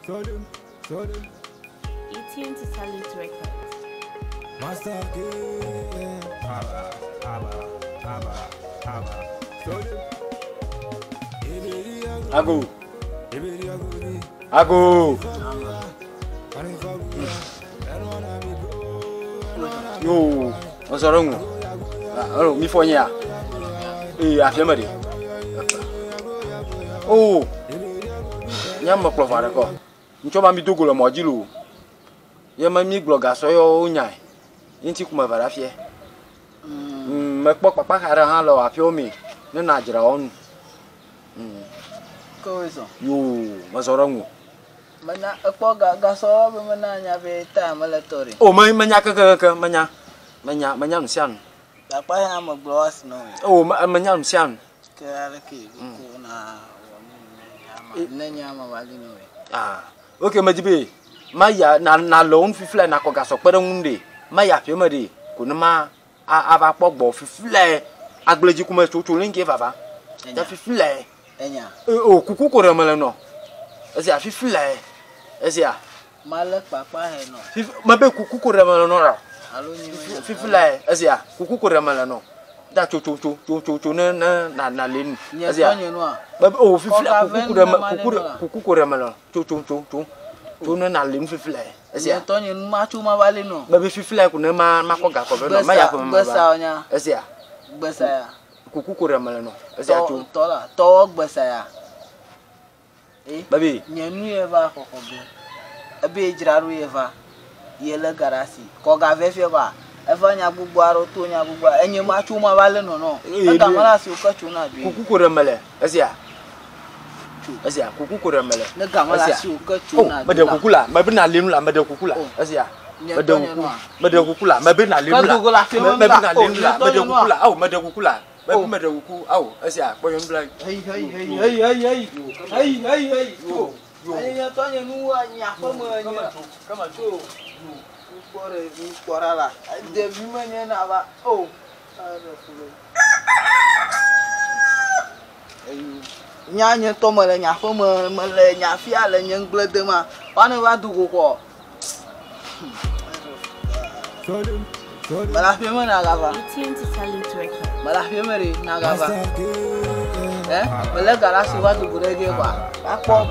18 to Salute Records. Master Ago. Yo, what's wrong? Oh, me for ya. I feel ready. Oh, nyama provara ko. Nchoma mi dogo la mojilu. Yama mi bloga so yo nyai. Inti kuma vara fie. Me pok papa kara ha lo afio mi. Ne na jira on. Ko eso. Yo, masorangu. Mana apa ga so be mana nya be ta malatori. Oh, manya ke manya msian. Apa yang am gloss no. Oh, manya msian. Ke ala ki ko na ne nyama wali no. Ah. Okay, majibe. Maya na loan fifle na ko ga so pere ngunde. Maya pe mari. Ko na ma ava pogbo fifle. Agleji kuma chuchu linke baba. Ya fifle. Enya. Oh, kuku ko remele no. Ese fifle. Ese a. Malak papa he no. Mabe kuku ko remele no ra. Alo ni Fifle. Ese a. Kuku ko remele no. Da chuchu na lin. Ese a. Mabe oh fifle kuku ko remele. Chuchu. Tuna na lin fifle. Ese a. Tonye ma chuma wali no. Mabe fifle ko na ma ko ga ko no. Ma ya ko ma. Gbesa onya. Ese a. Gbesa ya. Kuku ko remele no. Ese a tu. Tola. To gbesa ya. Babi. Nyenu eva kokobe. Ebe jiraru eva. Yele garasi. Ko ga vefe ba. Eva nya gbugbo aro to nya gbugbo. Enye ma chuma wale no. Ega mara si uka chuna bi. Kuku ko remele. Ese a. Ese a kuku ko remele. Ne ga mara si uka chuna. Oh, made kukula. Mabe na linu la made kukula. Ese a. Made kukula. Mabe na linu la. Mabe na linu la. Made kukula. Au made kukula. Mabe made kuku. Au ese a. Boyon black. Hey. Yo. Anya tonye nuwa nya fa mo nya. Kama tu. Kore la. De bimanya na ba. Oh. Nya to mo le nya fa mo le nya fia le nya nglede ma. Wana wa dugo ko. Malah fia na gava. 18 to Salute Records. Malah fia meri na gava. Mele garasi wa dugo de kwa. Akpo.